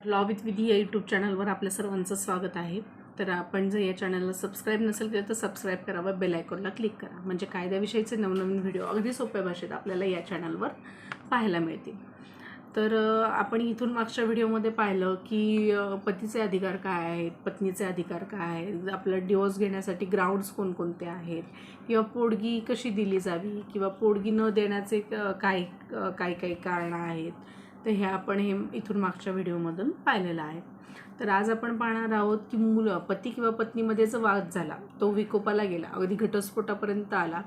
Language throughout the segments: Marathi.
लॉ विथ विधी या यूट्यूब चॅनलवर आपल्या सर्वांचं स्वागत आहे. तर आपण जर या चॅनलला सबस्क्राईब नसेल केलं तर सबस्क्राईब करा, बेल आयकॉनला क्लिक करा, म्हणजे कायद्याविषयीचे नवनवीन व्हिडिओ अगदी सोप्या भाषेत आपल्याला या चॅनलवर पाहायला मिळतील. तर आपण इथून मागच्या व्हिडिओमध्ये पाहिलं की पतीचे अधिकार काय आहेत, पत्नीचे अधिकार काय आहेत, आपला डिवोर्स घेण्यासाठी ग्राउंड्स कोणकोणते आहेत, किंवा पोडगी कशी दिली जावी, किंवा पोडगी न देण्याचे काय काय कारणं आहेत. तर हे आपण इथून मागच्या व्हिडिओमधून पाहिलेलं आहे. तर आज आपण पाहणार आहोत की पती किंवा पत्नीमध्ये जो वाद झाला तो विकोपाला गेला, अगदी घटस्फोटापर्यंत आला,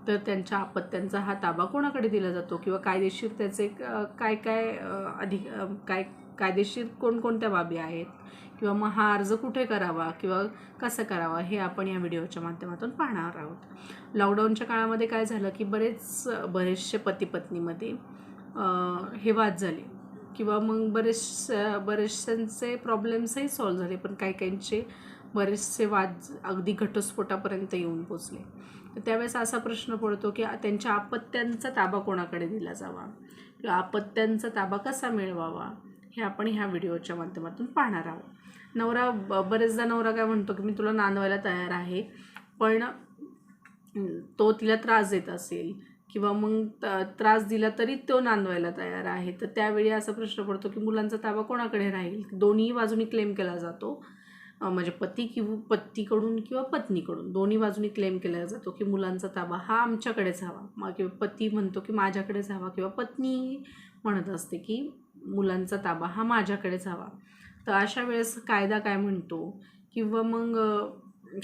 तर त्यांच्या अपत्यांचा हा ताबा कोणाकडे दिला जातो, किंवा कायदेशीर त्याचे काय काय काय कायदेशीर कोणकोणत्या बाबी आहेत, किंवा मग हा अर्ज कुठे करावा किंवा कसा करावा, हे आपण या व्हिडिओच्या माध्यमातून पाहणार आहोत. लॉकडाऊनच्या काळामध्ये काय झालं की बरेचसे पती पत्नीमध्ये हे वाद झाले, किंवा मग बरेचशांचे प्रॉब्लेम्सही सॉल्व्ह झाले, पण काहींचे बरेचसे वाद अगदी घटस्फोटापर्यंत येऊन पोचले. तर त्यावेळेस असा प्रश्न पडतो की त्यांच्या अपत्यांचा ताबा कोणाकडे दिला जावा, किंवा अपत्यांचा ताबा कसा मिळवावा, हे आपण ह्या व्हिडिओच्या माध्यमातून पाहणार आहोत. बरेचदा नवरा काय म्हणतो की मी तुला नांदवायला तयार आहे, पण तो तिला त्रास देत असेल, किंवा मग त्रास दिला तरी तो नांदवायला तयार आहे, तर त्यावेळी असा प्रश्न पडतो की मुलांचा ताबा कोणाकडे राहील. दोन्ही बाजूनी क्लेम केला जातो, म्हणजे पतीकडून किंवा पत्नीकडून दोन्ही बाजूनी क्लेम केला जातो की मुलांचा ताबा हा आमच्याकडेच हवा, किंवा पती म्हणतो की माझ्याकडेच हवा, किंवा पत्नी म्हणत असते की मुलांचा ताबा हा माझ्याकडेच हवा. तर अशा वेळेस कायदा काय म्हणतो, किंवा मग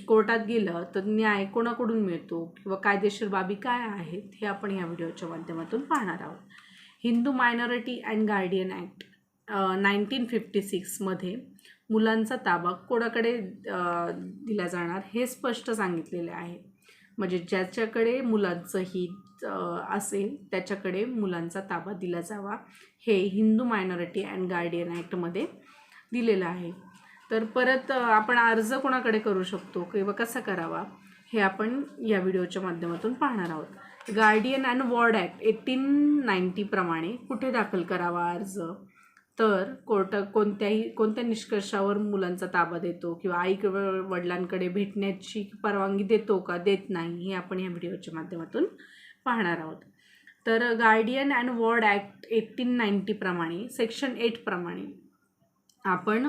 कोर्टात गेलं तर न्याय कोणाकडून मिळतो, किंवा कायदेशीर बाबी काय आहेत, हे आपण या व्हिडिओच्या माध्यमातून पाहणार आहोत. Hindu minority and guardian act 1956मध्ये मुलांचा ताबा कोणाकडे दिला जाणार हे स्पष्ट सांगितलेले आहे. म्हणजे ज्याच्याकडे मुलांचं हित असेल त्याच्याकडे मुलांचा ताबा दिला जावा, हे हिंदू मायनॉरिटी अँड गार्डियन ॲक्टमध्ये दिलेलं आहे. तर परत आपण अर्ज कोणाकडे करू शकतो किंवा कसा करावा, हे आपण या व्हिडिओच्या माध्यमातून पाहणार आहोत. गार्डियन अँड वॉर्ड ॲक्ट 1890 प्रमाणे कुठे दाखल करावा अर्ज, तर कोर्ट कोणत्या निष्कर्षावर मुलांचा ताबा देतो, किंवा वडिलांकडे भेटण्याची परवानगी देतो का देत नाही, हे आपण या व्हिडिओच्या माध्यमातून पाहणार आहोत. तर गार्डियन अँड वॉर्ड ॲक्ट 1890 प्रमाणे सेक्शन 8 प्रमाणे आपण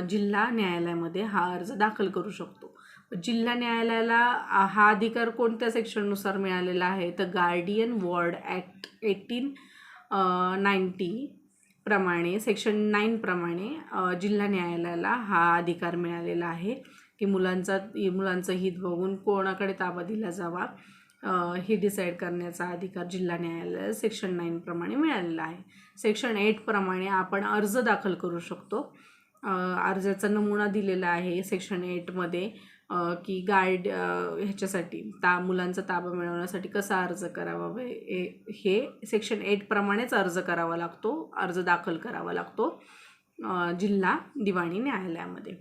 जिल्हा न्यायालयामध्ये हा अर्ज दाखल करू शकतो. जिल्हा न्यायालयाला हा अधिकार कोणत्या सेक्शननुसार मिळालेला आहे, तर गार्डियन वॉर्ड ॲक्ट 1890 प्रमाणे सेक्शन 9 प्रमाणे जिल्हा न्यायालयाला हा अधिकार मिळालेला आहे की मुलांचं हित बघून कोणाकडे ताबा दिला जावा हे डिसाईड करण्याचा अधिकार जिल्हा न्यायालयाला सेक्शन 9 प्रमाणे मिळालेला आहे. सेक्शन 8 प्रमाणे आपण अर्ज दाखल करू शकतो. अर्जाचा नमुना दिलेला आहे सेक्शन 8मध्ये की ह्याच्यासाठी मुलांचा ताबा मिळवण्यासाठी कसा अर्ज करावा, हे सेक्शन 8 प्रमाणेच अर्ज करावा लागतो, अर्ज दाखल करावा लागतो जिल्हा दिवाणी न्यायालयामध्ये.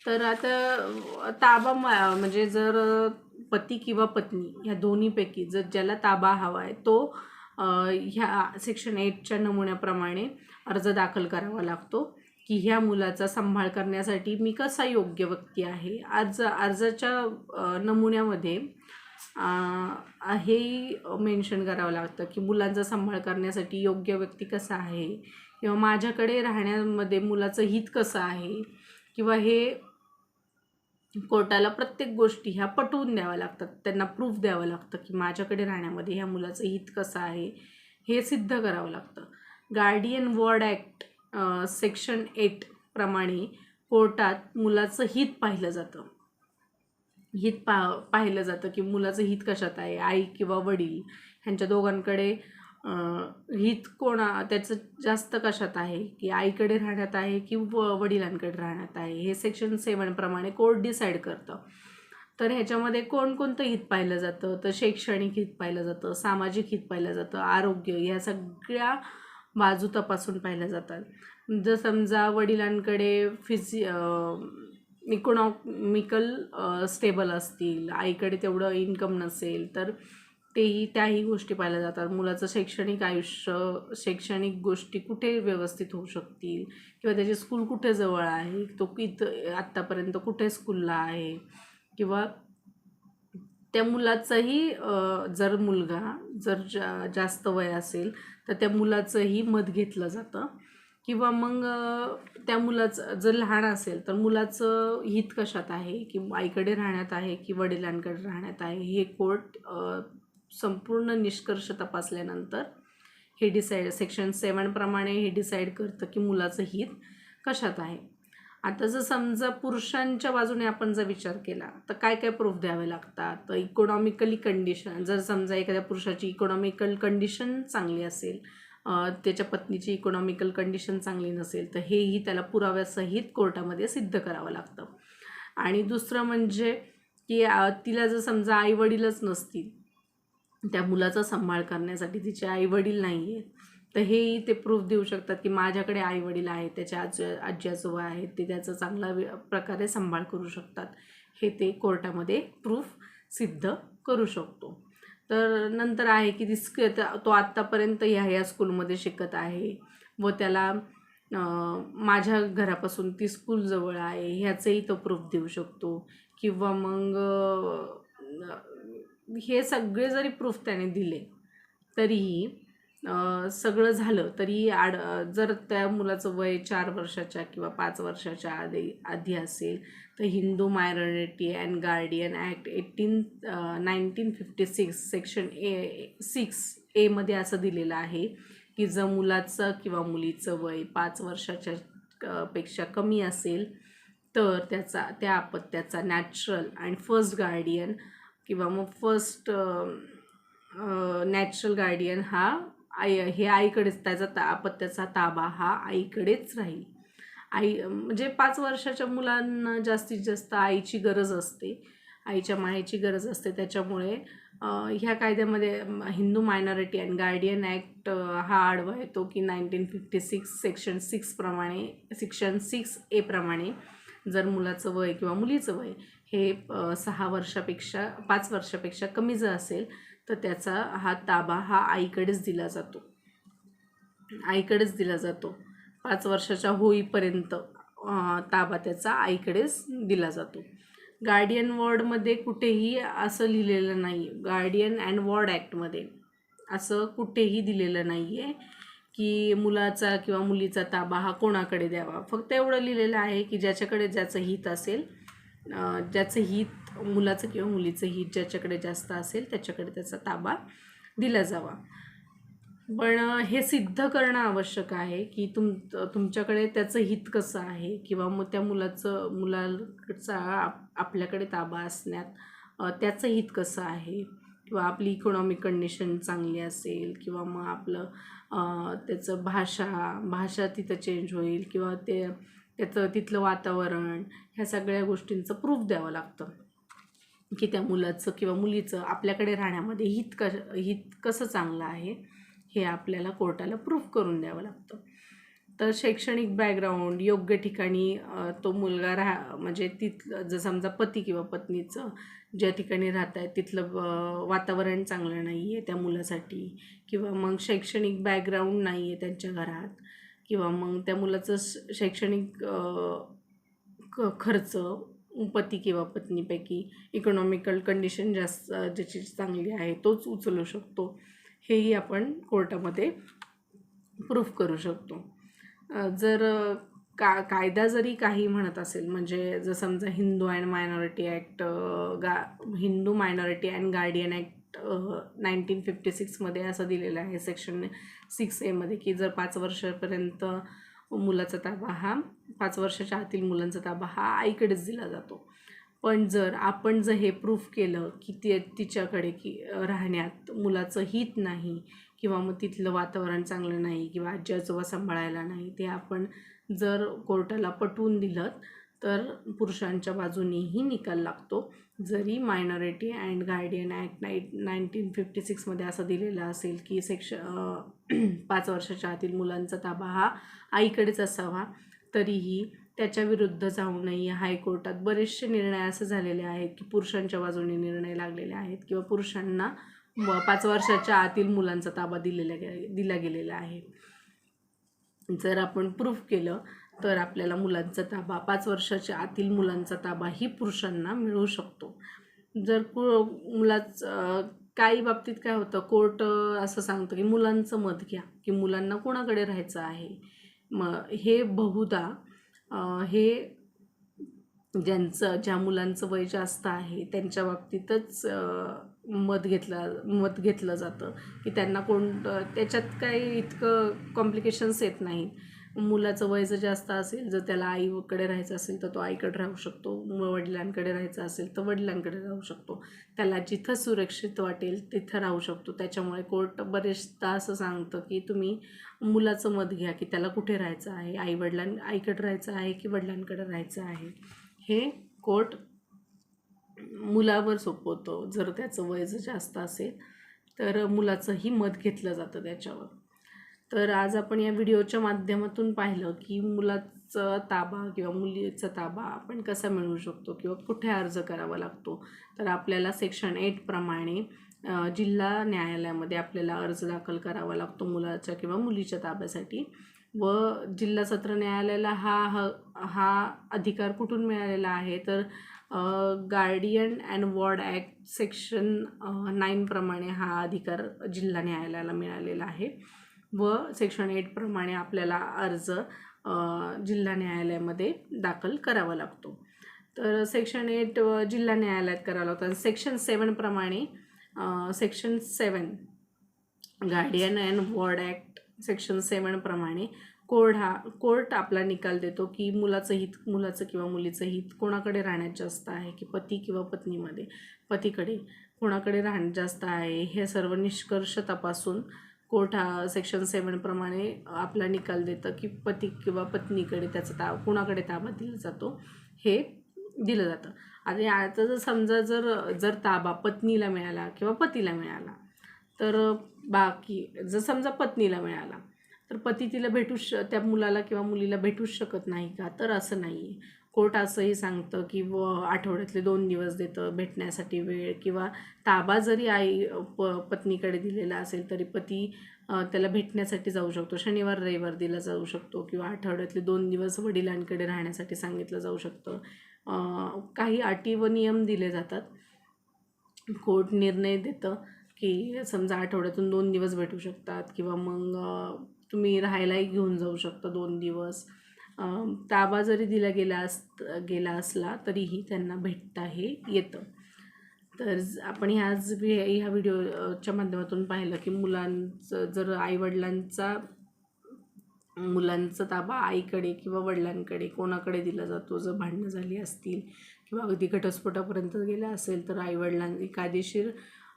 तर आता ताबा म्हणजे जर पती किंवा पत्नी ह्या दोन्हीपैकी ज्याला ताबा हवा आहे तो ह्या सेक्शन 8च्या नमुन्याप्रमाणे अर्ज दाखल करावा लागतो की ह्या मुलाचा सांभाळ करण्यासाठी मी कसा योग्य व्यक्ती आहे. अर्जाच्या नमुन्यामध्ये हेही मेन्शन करावं लागतं की मुलांचा सांभाळ करण्यासाठी योग्य व्यक्ती कसा आहे, किंवा माझ्याकडे राहण्यामध्ये मुलाचं हित कसं आहे, किंवा हे कोर्टाला प्रत्येक गोष्टी ह्या पटवून द्याव्या लागतात, त्यांना प्रूफ द्यावं लागतं की माझ्याकडे राहण्यामध्ये ह्या मुलाचं हित कसं आहे हे सिद्ध करावं लागतं. गार्डियन वॉर्ड ॲक्ट सेक्शन 8 प्रमाणे कोर्टात मुलाचं हित पाहिलं जातं. पाहिलं जातं की मुलाचं हित कशात आहे, आई किंवा वडील ह्यांच्या दोघांकडे हित त्याचं जास्त कशात आहे, की आईकडे राहण्यात आहे की वडिलांकडे राहण्यात आहे, हे सेक्शन 7 प्रमाणे कोर्ट डिसाईड करतं. तर ह्याच्यामध्ये कोणकोणतं हित पाहिलं जातं, तर शैक्षणिक हित पाहिलं जातं, सामाजिक हित पाहिलं जातं, आरोग्य, ह्या सगळ्या बाजू तपासून पाहिल्या जातात. जर समजा वडिलांकडे इकॉनॉमिकल स्टेबल असतील, आईकडे तेवढं इन्कम नसेल, तर त्याही गोष्टी पाहिल्या जातात. मुलाचं शैक्षणिक आयुष्य, शैक्षणिक गोष्टी कुठे व्यवस्थित होऊ शकतील किंवा त्याची स्कूल कुठे जवळ आहे, तो आत्तापर्यंत कुठे स्कूलला आहे, किंवा त्या मुलाचंही जर मुलगा जास्त वय असेल तर त्या मुलाचंही मत घेतलं जातं, किंवा मग त्या मुलाचं जर लहान असेल तर मुलाचं हित कशात आहे, की आईकडे राहण्यात आहे की वडिलांकडे राहण्यात आहे, हे कोर्ट संपूर्ण निष्कर्ष तपासल्यानंतर हे डिसाईड सेक्शन 7 प्रमाणे हे डिसाईड करतं की मुलाचं हित कशात आहे. आता जर समजा पुरुषांच्या बाजूने आपण जर विचार केला तर काय काय प्रूफ द्यावे लागतात. तर इकॉनॉमिकली कंडिशन, जर समजा एखाद्या पुरुषाची इकॉनॉमिकल कंडिशन चांगली असेल, त्याच्या पत्नीची इकॉनॉमिकल कंडिशन चांगली नसेल तर हेही त्याला पुराव्यासहित कोर्टामध्ये सिद्ध करावं लागतं. आणि दुसरं म्हणजे की तिला जर समजा आईवडीलच नसतील, त्या मुलाचा सांभाळ करण्यासाठी तिचे आईवडील नाही आहेत, तर हेही ते प्रूफ देऊ शकतात की माझ्याकडे आईवडील आहेत, त्याच्या आजी आजोबा आहेत, ते त्याचा चांगला प्रकारे सांभाळ करू शकतात, हे ते कोर्टामध्ये प्रूफ सिद्ध करू शकतो. तर नंतर आहे की तो आत्तापर्यंत ह्या स्कूलमध्ये शिकत आहे व त्याला माझ्या घरापासून ती स्कूल जवळ आहे ह्याचंही तो प्रूफ देऊ शकतो. किंवा मग हे सगळे जरी प्रूफ त्याने दिले तरीही सगळं झालं तरी जर त्या मुलाचं वय 4 वर्षाच्या किंवा 5 वर्षाच्या आधी असेल तर Hindu minority and guardian act 1956 section 6A मध्ये असं दिलेलं आहे की जर मुलाचं किंवा मुलीचं वय 5 वर्षाच्या पेक्षा कमी असेल तर त्या अपत्याचा नॅचरल आणि फर्स्ट गार्डियन किंवा मग फर्स्ट नॅचरल गार्डियन हा आईकडेच, त्याचा अपत्याचा ताबा हा आईकडेच राहील. म्हणजे 5 वर्षाच्या मुलांना जास्तीत जास्त आईची गरज असते, आईच्या मायेची गरज असते. त्याच्यामुळे ह्या कायद्यामध्ये Hindu minority and guardian act हा आडवा येतो की 1956 सेक्शन 6 प्रमाणे, सेक्शन 6A प्रमाणे जर मुलाचं वय किंवा मुलीचं वय हे 5 वर्षापेक्षा कमी जर असेल तर त्याचा हा ताबा हा आईकडेच दिला जातो. 5 वर्षाच्या होईपर्यंत ताबा त्याचा आईकडेच दिला जातो. गार्डियन वॉर्डमध्ये कुठेही असं लिहिलेलं नाही, गार्डियन अँड वॉर्ड ॲक्टमध्ये असं कुठेही दिलेलं नाही आहे की मुलाचा किंवा मुलीचा ताबा हा कोणाकडे द्यावा. फक्त एवढं लिहिलेलं आहे की ज्याच्याकडे ज्याचं हित असेल, ज्याचं हित, मुलाचं किंवा मुलीचं हित ज्याच्याकडे जास्त असेल त्याच्याकडे त्याचा ताबा दिला जावा. पण हे सिद्ध करणं आवश्यक आहे की तुमच्याकडे त्याचं हित कसं आहे, किंवा मग त्या मुलाचा आपल्याकडे ताबा असण्यात त्याचं हित कसं आहे, किंवा आपली इकॉनॉमिक कंडिशन चांगली असेल, किंवा मग आपलं त्याचं भाषा तिथं चेंज होईल, किंवा त्याचं तिथलं वातावरण, ह्या सगळ्या गोष्टींचं प्रूफ द्यावं लागतं की त्या मुलाचं किंवा मुलीचं आपल्याकडे राहण्यामध्ये हित कसं चांगलं आहे हे आपल्याला कोर्टाला प्रूफ करून द्यावं लागतं. तर शैक्षणिक बॅकग्राऊंड, योग्य ठिकाणी तो मुलगा म्हणजे तिथलं जर समजा पती किंवा पत्नीचं ज्या ठिकाणी राहत आहे तिथलं वातावरण चांगलं नाही आहे त्या मुलासाठी, किंवा मग शैक्षणिक बॅकग्राऊंड नाही आहे त्यांच्या घरात, किंवा मग त्या मुलाचं शैक्षणिक खर्च पती किंवा पत्नीपैकी इकॉनॉमिकल कंडिशन ज्याची चांगली आहे तोच उचलू शकतो, हेही आपण कोर्टामध्ये प्रूफ करू शकतो. जर कायदा जरी काही म्हणत असेल, म्हणजे जर समजा Hindu minority and guardian act 1956 मध्ये असं दिलेलं आहे सेक्शन 6A मध्ये की जर 5 वर्षापर्यंत मुलाचा ताबा हा 5 वर्षाच्या आतील मुलांचा ताबा हा आईकडेच दिला जातो. पण आपण जर हे प्रूफ केलं की तिच्याकडे राहण्यात मुलाचं हित नाही, किंवा मग तिथलं वातावरण चांगलं नाही, किंवा आजी आजोबा सांभाळायला नाही, ते आपण जर कोर्टाला पटवून दिलं तर पुरुषांच्या बाजूनेही निकाल लागतो. जरी मायनॉरिटी अँड गार्डियन ॲक्ट 1956 मध्ये असं दिलेलं असेल की 5 वर्षाच्या आतील मुलांचा ताबा हा आईकडेच असावा, तरीही त्याच्या विरुद्ध जाऊ नये. हायकोर्टात बरेचसे निर्णय असे झालेले आहेत की पुरुषांच्या बाजूने निर्णय लागलेले आहेत, किंवा पुरुषांना 5 वर्षाच्या आतील मुलांचा ताबा दिला गेलेला आहे. जर आपण प्रूफ केलं तर आपल्याला मुलांचा ताबा 5 वर्षाच्या आतील मुलांचा ताबाही पुरुषांना मिळू शकतो. जर मुलाचं काही बाबतीत काय होतं, कोर्ट असं सांगतं की मुलांचं मत घ्या की मुलांना कोणाकडे राहायचं आहे. मग हे बहुधा हे ज्या मुलांचं वय जास्त आहे त्यांच्या बाबतीतच मत घेतलं जातं की त्यांना त्याच्यात काही इतकं कॉम्प्लिकेशन्स येत नाही. मुलाचं वय जर जास्त असेल, जर त्याला आईकडे राहायचं असेल तर तो आईकडे राहू शकतो, वडिलांकडे राहायचं असेल तर वडिलांकडे राहू शकतो, त्याला जिथं सुरक्षित वाटेल तिथं राहू शकतो. त्याच्यामुळे कोर्ट बरेचदा असं सांगतं की तुम्ही मुलाचं मत घ्या की त्याला कुठे राहायचं आहे, आईकडे राहायचं आहे की वडिलांकडे राहायचं आहे. हे कोर्ट मुलावर सोपवतं. जर त्याचं वय जर जास्त असेल तर मुलाचंही मत घेतलं जातं त्याच्यावर. तर आज आपण या व्हिडिओच्या माध्यमातून पाहिलं की मुलाचा ताबा किंवा मुलीचा ताबा आपण कसा मिळवू शकतो किंवा कुठे अर्ज करावा लागतो. तर आपल्याला सेक्शन 8 प्रमाणे जिल्हा न्यायालयामध्ये आपल्याला अर्ज दाखल करावा लागतो मुलाच्या किंवा मुलीच्या ताब्यासाठी. व जिल्हा सत्र न्यायालयाला हा अधिकार कुठून मिळालेला आहे तर guardian and ward act section 9 प्रमाणे हा अधिकार जिल्हा न्यायालयाला मिळालेला आहे. व सेक्शन 8 प्रमाणे आपल्याला अर्ज जिल्हा न्यायालयामध्ये दाखल करावा लागतो. तर सेक्शन 8 जिल्हा न्यायालयात करावा लागतो. आणि सेक्शन 7 प्रमाणे section 7 guardian and ward act section 7 प्रमाणे कोर्ट आपला निकाल देतो की मुलाचं किंवा मुलीचं हित कोणाकडे राहण्यात जास्त आहे, की पती किंवा पतीकडे कोणाकडे राहण्यात जास्त आहे. हे सर्व निष्कर्ष तपासून कोर्ट हा सेक्शन 7 प्रमाणे आपला निकाल देतं की पती किंवा पत्नीकडे त्याचा कोणाकडे ताबा दिला जातो हे दिलं जातं. आणि आता जर समजा जर ताबा पत्नीला मिळाला किंवा पतीला मिळाला तर जर समजा पत्नीला मिळाला तर पती तिला त्या मुलाला किंवा मुलीला भेटूच शकत नाही का? तर असं नाही आहे. कोर्ट असंही सांगतं की आठवड्यातले 2 दिवस देतं भेटण्यासाठी वेळ, किंवा ताबा जरी पत्नीकडे दिलेला असेल तरी पती त्याला भेटण्यासाठी जाऊ शकतो. शनिवार रविवार दिला जाऊ शकतो किंवा आठवड्यातले 2 दिवस वडिलांकडे राहण्यासाठी सांगितलं जाऊ शकतं. काही अटी व नियम दिले जातात. कोर्ट निर्णय देतं की समजा आठवड्यातून 2 दिवस भेटू शकतात किंवा मग तुम्ही राहायलाही घेऊन जाऊ शकता 2 दिवस. ताबा जरी दिला गेला असला तरीही त्यांना भेटताही येतं. तर आपण ह्या व्हिडिओच्या माध्यमातून पाहिलं की मुलांचा ताबा आईकडे किंवा वडिलांकडे कोणाकडे दिला जातो. जर भांडणं झाली असतील किंवा अगदी घटस्फोटापर्यंत गेला असेल तर कायदेशीर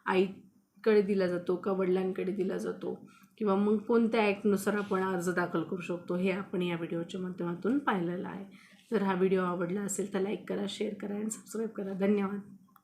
आईकडे दिला जातो का वडिलांकडे दिला जातो, किंवा मग कोणत्या ॲक्टनुसार आपण अर्ज दाखल करू शकतो हे आपण या व्हिडिओच्या माध्यमातून पाहिलेलं आहे. जर हा व्हिडिओ आवडला असेल तर लाईक करा, शेअर करा आणि सबस्क्राईब करा. धन्यवाद.